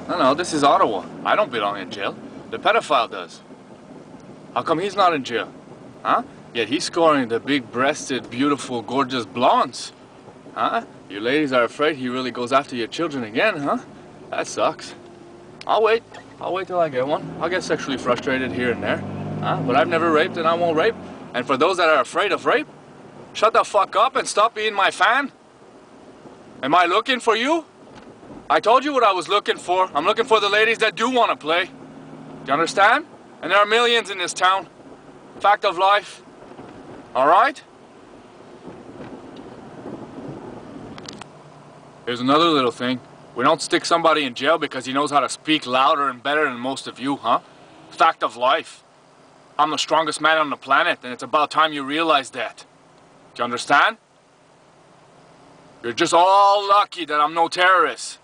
No, this is Ottawa. I don't belong in jail. The pedophile does. How come he's not in jail? Huh? Yet he's scoring the big-breasted, beautiful, gorgeous blondes. Huh? You ladies are afraid he really goes after your children again, huh? That sucks. I'll wait. I'll wait till I get one. I'll get sexually frustrated here and there. Huh? But I've never raped and I won't rape. And for those that are afraid of rape, shut the fuck up and stop being my fan. Am I looking for you? I told you what I was looking for. I'm looking for the ladies that do want to play. Do you understand? And there are millions in this town. Fact of life. All right? Here's another little thing. We don't stick somebody in jail because he knows how to speak louder and better than most of you, huh? Fact of life. I'm the strongest man on the planet, and it's about time you realize that. Do you understand? You're just all lucky that I'm no terrorist.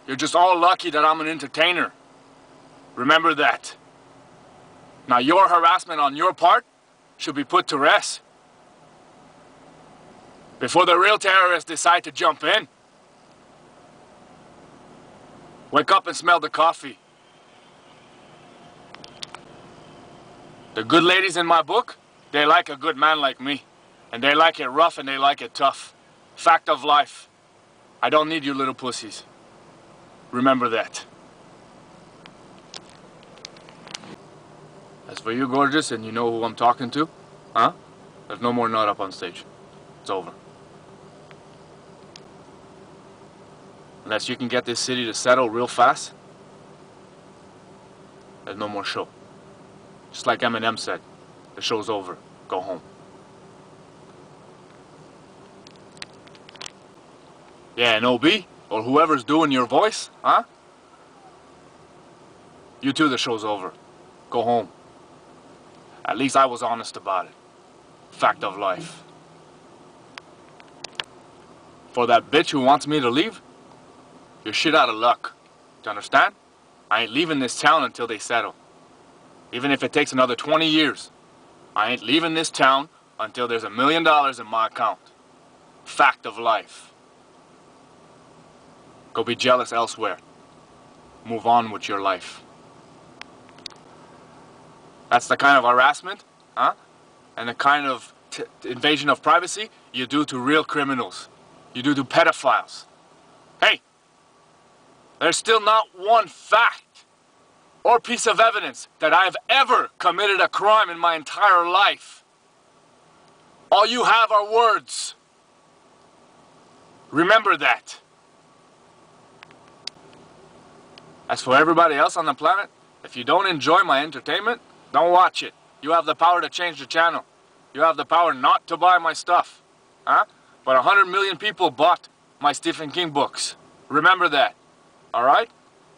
You're just all lucky that I'm an entertainer. Remember that. Now your harassment on your part should be put to rest. Before the real terrorists decide to jump in. Wake up and smell the coffee. The good ladies in my book, they like a good man like me. And they like it rough and they like it tough. Fact of life. I don't need you little pussies. Remember that. As for you, gorgeous, and you know who I'm talking to, huh? There's no more nut up on stage. It's over. Unless you can get this city to settle real fast, there's no more show. Just like Eminem said, the show's over. Go home. Yeah, and OB, or whoever's doing your voice, huh? You too, the show's over. Go home. At least I was honest about it. Fact of life. For that bitch who wants me to leave, you're shit out of luck. Do you understand? I ain't leaving this town until they settle. Even if it takes another 20 years, I ain't leaving this town until there's $1 million in my account. Fact of life. Go be jealous elsewhere. Move on with your life. That's the kind of harassment, huh? And the kind of invasion of privacy you do to real criminals. You do to pedophiles. Hey, there's still not one fact or piece of evidence that I've ever committed a crime in my entire life. All you have are words. Remember that. As for everybody else on the planet, if you don't enjoy my entertainment, don't watch it. You have the power to change the channel. You have the power not to buy my stuff. Huh? But 100 million people bought my Stephen King books. Remember that. Alright?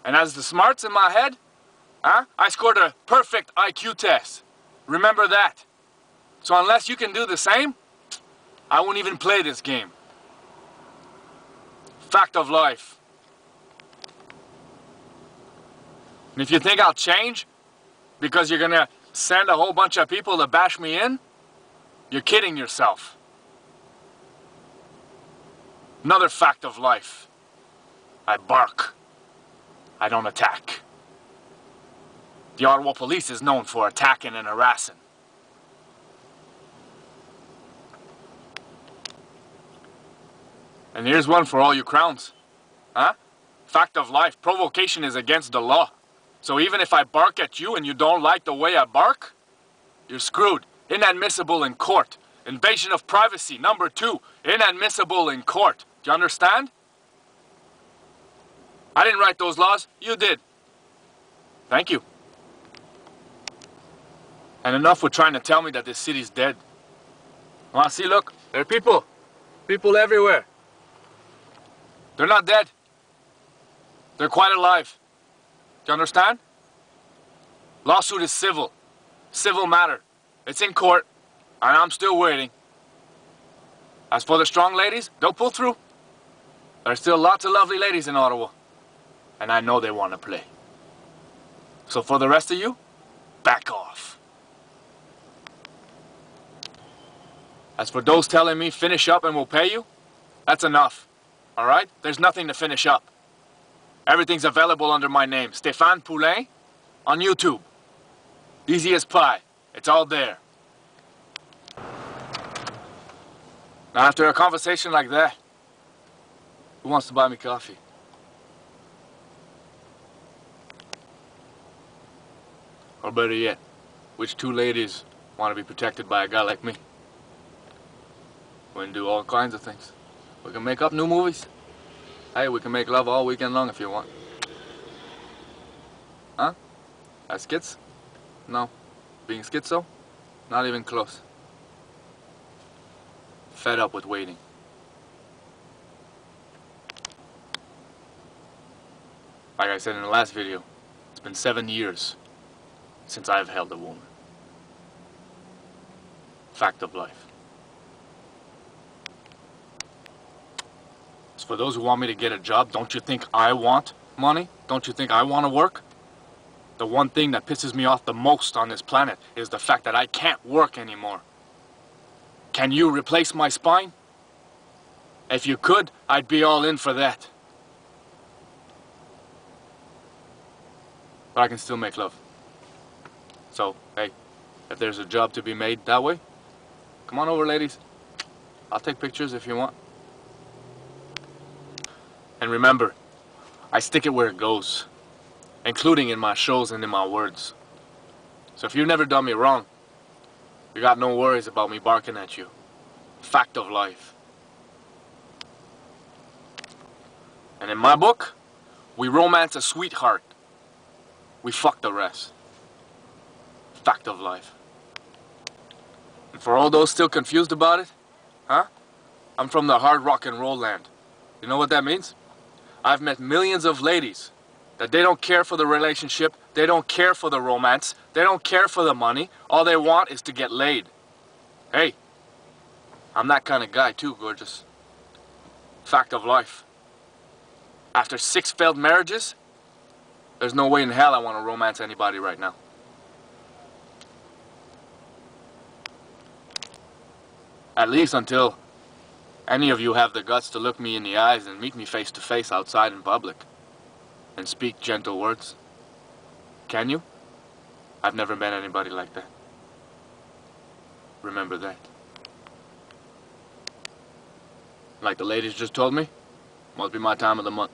And as the smarts in my head, huh? I scored a perfect IQ test. Remember that. So unless you can do the same, I won't even play this game. Fact of life. And if you think I'll change because you're gonna send a whole bunch of people to bash me in, you're kidding yourself. Another fact of life. I bark. I don't attack. The Ottawa police is known for attacking and harassing. And here's one for all you crowns. Huh? Fact of life. Provocation is against the law. So even if I bark at you and you don't like the way I bark, you're screwed. Inadmissible in court. Invasion of privacy, number 2. Inadmissible in court. Do you understand? I didn't write those laws. You did. Thank you. And enough with trying to tell me that this city's dead. Well, see, look. There are people. People everywhere. They're not dead. They're quite alive. Do you understand? Lawsuit is civil. Civil matter. It's in court, and I'm still waiting. As for the strong ladies, they'll pull through. There's still lots of lovely ladies in Ottawa, and I know they want to play. So for the rest of you, back off. As for those telling me finish up and we'll pay you, that's enough. All right? There's nothing to finish up. Everything's available under my name, Stephane Poulin, on YouTube. Easy as pie. It's all there. Now, after a conversation like that, who wants to buy me coffee? Or better yet, which two ladies want to be protected by a guy like me? We can do all kinds of things. We can make up new movies. Hey, we can make love all weekend long if you want. Huh? As skits? No. Being schizo? Not even close. Fed up with waiting. Like I said in the last video, it's been 7 years since I've held a woman. Fact of life. As for those who want me to get a job, don't you think I want money? Don't you think I want to work? The one thing that pisses me off the most on this planet is the fact that I can't work anymore. Can you replace my spine? If you could, I'd be all in for that. But I can still make love. So, hey, if there's a job to be made that way, come on over, ladies. I'll take pictures if you want. And remember, I stick it where it goes, including in my shows and in my words. So if you've never done me wrong, you got no worries about me barking at you. Fact of life. And in my book, we romance a sweetheart. We fuck the rest. Fact of life. And for all those still confused about it, huh? I'm from the hard rock and roll land. You know what that means? I've met millions of ladies that they don't care for the relationship, they don't care for the romance, they don't care for the money. All they want is to get laid. Hey, I'm that kind of guy too, gorgeous. Fact of life. After 6 failed marriages, there's no way in hell I want to romance anybody right now. At least until any of you have the guts to look me in the eyes and meet me face to face outside in public and speak gentle words. Can you? I've never met anybody like that. Remember that. Like the ladies just told me, must be my time of the month.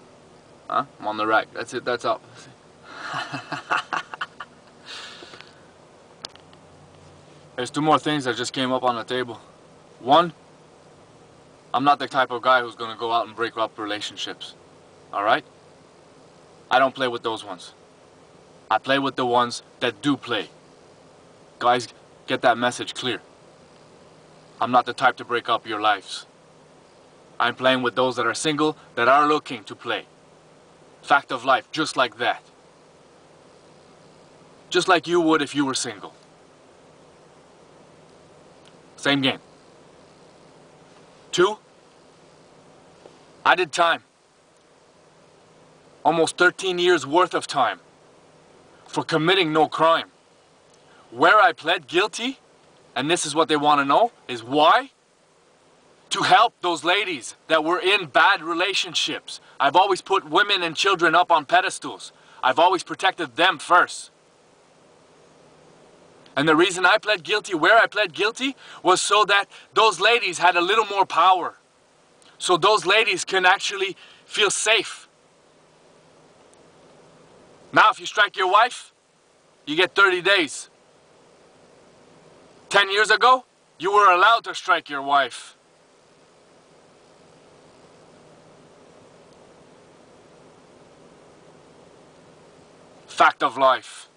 Huh? I'm on the rack. That's it, that's all. There's 2 more things that just came up on the table. 1, I'm not the type of guy who's gonna go out and break up relationships. Alright? I don't play with those ones. I play with the ones that do play. Guys, get that message clear. I'm not the type to break up your lives. I'm playing with those that are single, that are looking to play. Fact of life, just like that. Just like you would if you were single. Same game. 2, I did time. Almost 13 years worth of time for committing no crime. Where I pled guilty, and this is what they want to know, is why? To help those ladies that were in bad relationships. I've always put women and children up on pedestals. I've always protected them first. And the reason I pled guilty, where I pled guilty, was so that those ladies had a little more power. So those ladies can actually feel safe. Now if you strike your wife, you get 30 days. 10 years ago, you were allowed to strike your wife. Fact of life.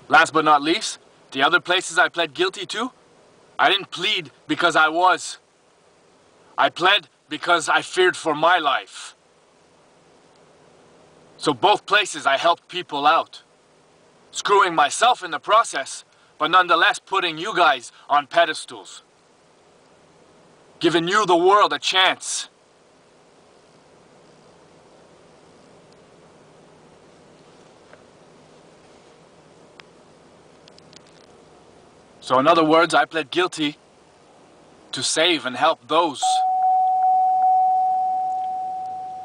Last but not least, the other places I pled guilty to, I didn't plead because I was. I pled because I feared for my life. So both places I helped people out. Screwing myself in the process, but nonetheless putting you guys on pedestals. Giving you the world a chance. So in other words, I pled guilty to save and help those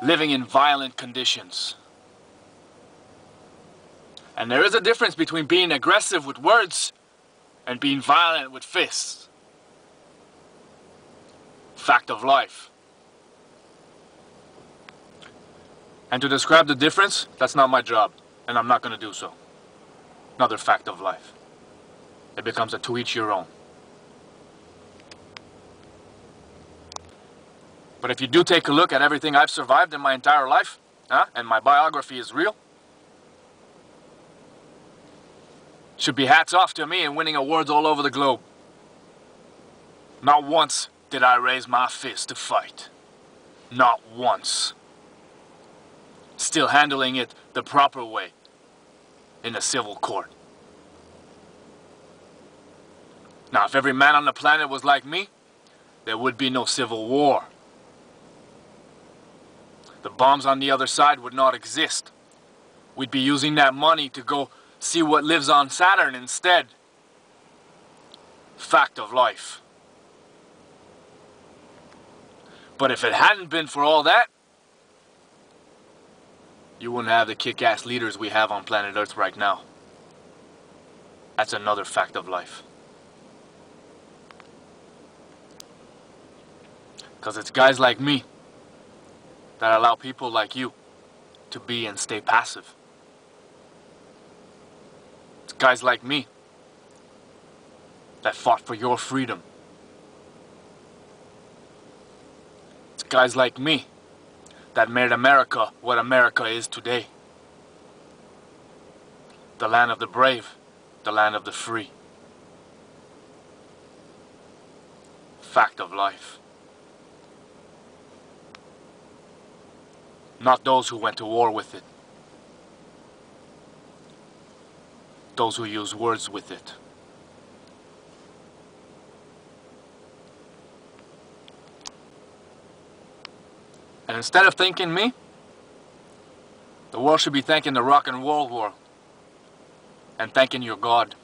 living in violent conditions. And there is a difference between being aggressive with words and being violent with fists. Fact of life. And to describe the difference, that's not my job, and I'm not going to do so. Another fact of life. It becomes a to each your own. But if you do take a look at everything I've survived in my entire life, and my biography is real, should be hats off to me in winning awards all over the globe. Not once did I raise my fist to fight. Not once. Still handling it the proper way in a civil court. Now, if every man on the planet was like me, there would be no civil war. The bombs on the other side would not exist. We'd be using that money to go see what lives on Saturn instead. Fact of life. But if it hadn't been for all that, you wouldn't have the kick-ass leaders we have on planet Earth right now. That's another fact of life. Because it's guys like me that allow people like you to be and stay passive. It's guys like me that fought for your freedom. It's guys like me that made America what America is today. The land of the brave, the land of the free. Fact of life. Not those who went to war with it. Those who use words with it. And instead of thanking me, the world should be thanking the rock and roll world. And thanking your God.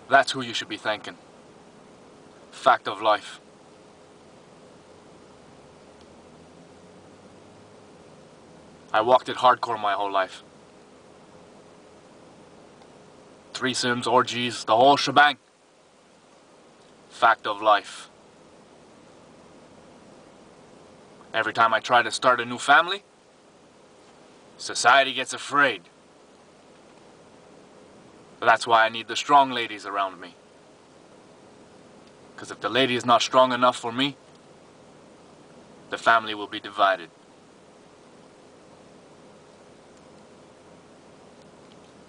That's who you should be thanking. Fact of life. I walked it hardcore my whole life. Threesomes, orgies, the whole shebang. Fact of life. Every time I try to start a new family, society gets afraid. That's why I need the strong ladies around me. Because if the lady is not strong enough for me, the family will be divided.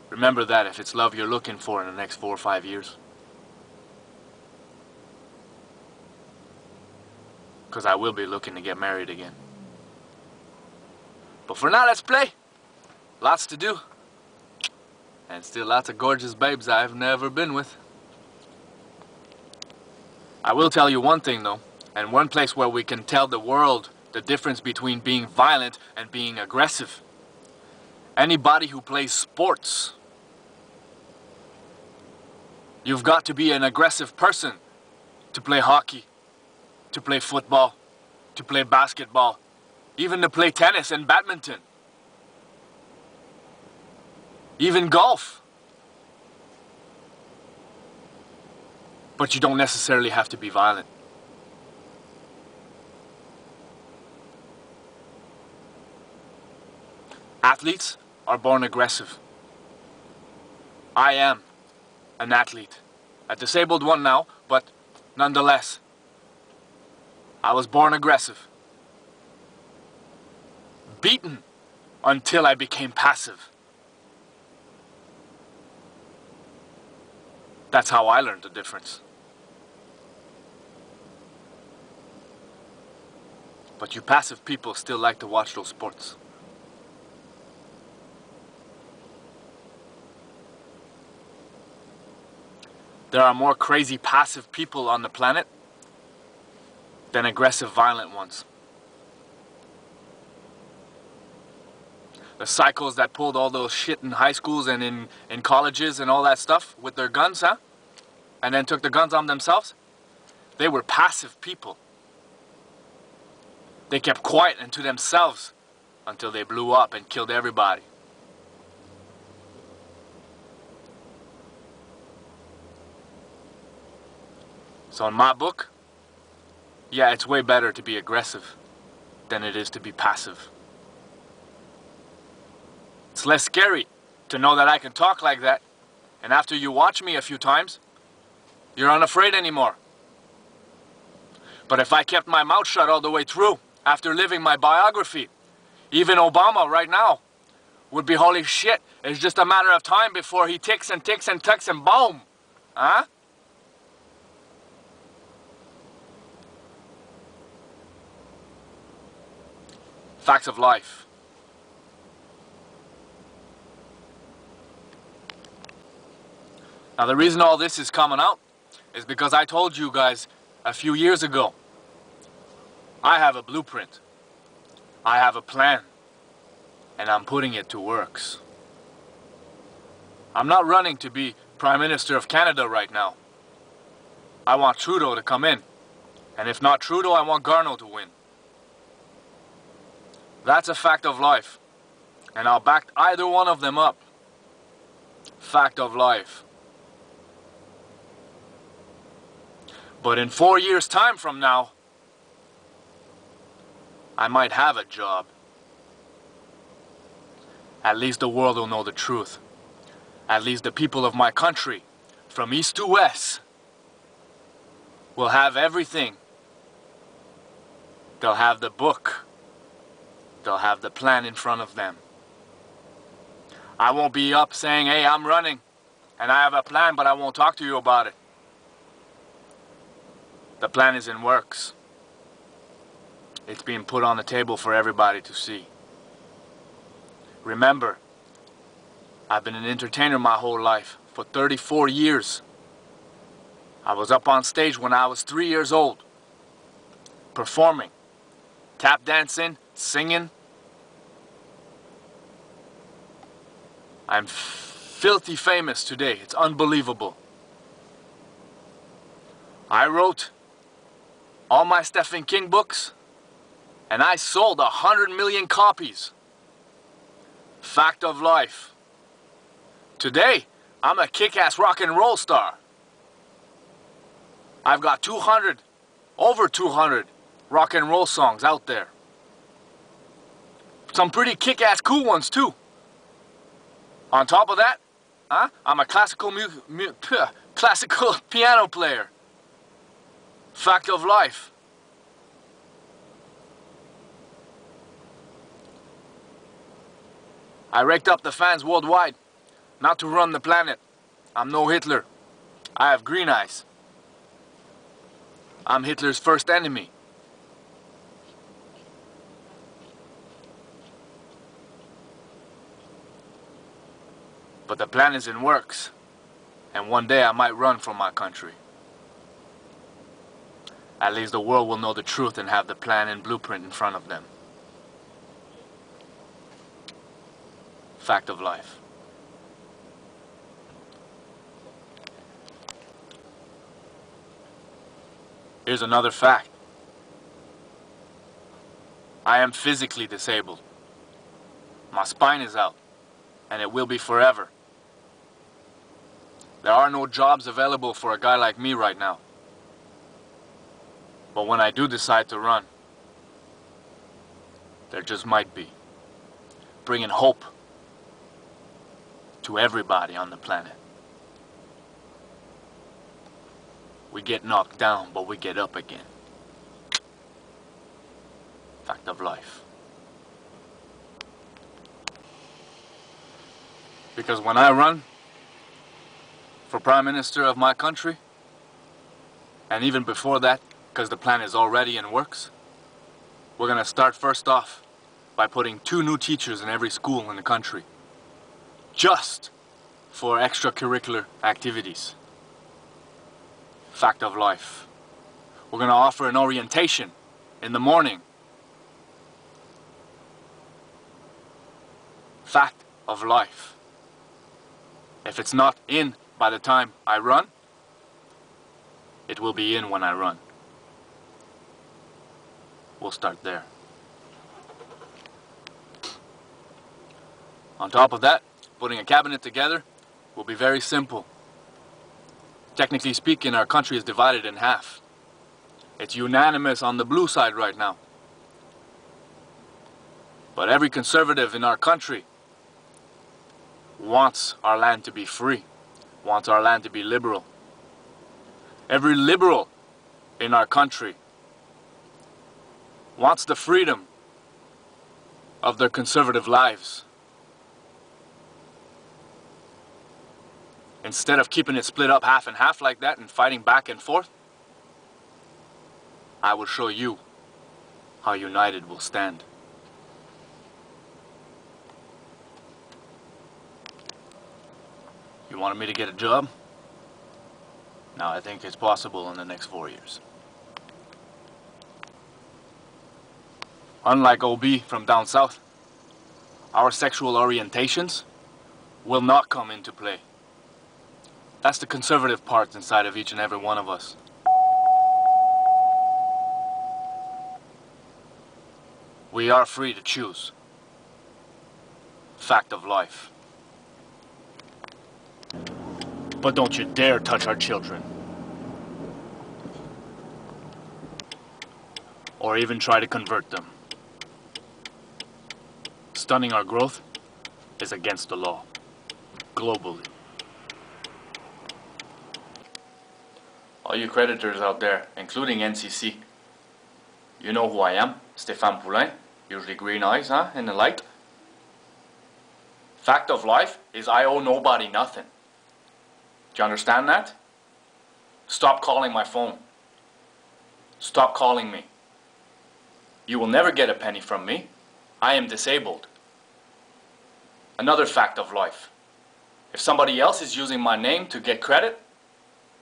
Remember that if it's love you're looking for in the next 4 or 5 years. Because I will be looking to get married again. But for now, let's play. Lots to do. And still lots of gorgeous babes I've never been with. I will tell you one thing though, and one place where we can tell the world the difference between being violent and being aggressive. Anybody who plays sports. You've got to be an aggressive person to play hockey, to play football, to play basketball, even to play tennis and badminton. Even golf. But you don't necessarily have to be violent. Athletes are born aggressive. I am an athlete. A disabled one now, but nonetheless, I was born aggressive. Beaten until I became passive. That's how I learned the difference. But you passive people still like to watch those sports. There are more crazy passive people on the planet than aggressive violent ones. The psychos that pulled all those shit in high schools and in colleges and all that stuff with their guns, and then took the guns on themselves, they were passive people. They kept quiet and to themselves until they blew up and killed everybody. So in my book, yeah, it's way better to be aggressive than it is to be passive. It's less scary to know that I can talk like that, and after you watch me a few times, you're unafraid anymore. But if I kept my mouth shut all the way through, after living my biography, even Obama right now would be holy shit. It's just a matter of time before he ticks and ticks and ticks and boom. Huh? Facts of life. Now the reason all this is coming out is because I told you guys a few years ago, I have a blueprint. I have a plan. And I'm putting it to works. I'm not running to be Prime Minister of Canada right now. I want Trudeau to come in. And if not Trudeau, I want Garneau to win. That's a fact of life. And I'll back either one of them up. Fact of life. But in 4 years' time from now, I might have a job. At least the world will know the truth. At least the people of my country, from east to west, will have everything. They'll have the book. They'll have the plan in front of them. I won't be up saying, hey, I'm running, and I have a plan, but I won't talk to you about it. The plan is in works. It's being put on the table for everybody to see. Remember, I've been an entertainer my whole life, for 34 years. I was up on stage when I was 3 years old, performing, tap dancing, singing. I'm filthy famous today. It's unbelievable. I wrote all my Stephen King books, and I sold 100 million copies. Fact of life. Today, I'm a kick-ass rock and roll star. I've got over 200 rock and roll songs out there. Some pretty kick-ass cool ones too. On top of that, I'm a classical piano player. Fact of life. I raked up the fans worldwide, not to run the planet. I'm no Hitler. I have green eyes. I'm Hitler's first enemy. But the plan is in works, and one day I might run from my country. At least the world will know the truth and have the plan and blueprint in front of them. Fact of life. Here's another fact. I am physically disabled. My spine is out, and it will be forever. There are no jobs available for a guy like me right now. But when I do decide to run, there just might be. Bringing hope to everybody on the planet. We get knocked down, but we get up again. Fact of life. Because when I run for Prime Minister of my country, and even before that, because the plan is already in works, we're going to start first off by putting 2 new teachers in every school in the country. Just for extracurricular activities. Fact of life. We're going to offer an orientation in the morning. Fact of life. If it's not in by the time I run, it will be in when I run. We'll start there. On top of that, putting a cabinet together will be very simple. Technically speaking, our country is divided in half. It's unanimous on the blue side right now. But every conservative in our country wants our land to be free, wants our land to be liberal. Every liberal in our country wants the freedom of their conservative lives. Instead of keeping it split up half and half like that and fighting back and forth, I will show you how united we'll stand. You wanted me to get a job? Now I think it's possible in the next 4 years. Unlike OB from down south, our sexual orientations will not come into play. That's the conservative part inside of each and every one of us. We are free to choose. Fact of life. But don't you dare touch our children. Or even try to convert them. Stunning our growth is against the law, globally. All you creditors out there, including NCC, you know who I am, Stephane Poulin, usually green eyes, huh, in the light. Fact of life is I owe nobody nothing. Do you understand that? Stop calling my phone. Stop calling me. You will never get a penny from me. I am disabled. Another fact of life. If somebody else is using my name to get credit,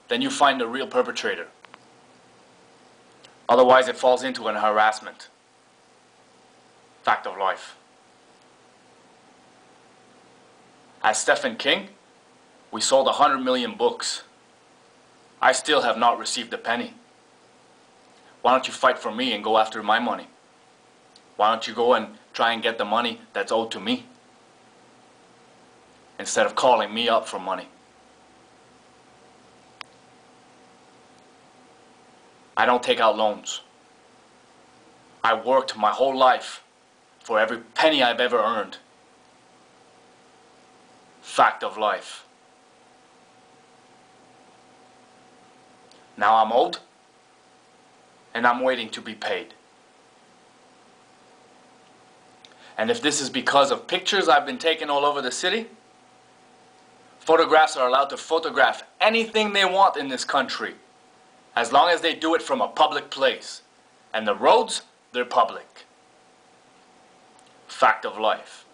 then you find the real perpetrator. Otherwise it falls into an harassment. Fact of life. As Stephen King, we sold 100 million books. I still have not received a penny. Why don't you fight for me and go after my money? Why don't you go and try and get the money that's owed to me? Instead of calling me up for money. I don't take out loans. I worked my whole life for every penny I've ever earned. Fact of life. Now I'm owed, and I'm waiting to be paid. And if this is because of pictures I've been taking all over the city, photographs are allowed to photograph anything they want in this country, as long as they do it from a public place. And the roads, they're public. Fact of life.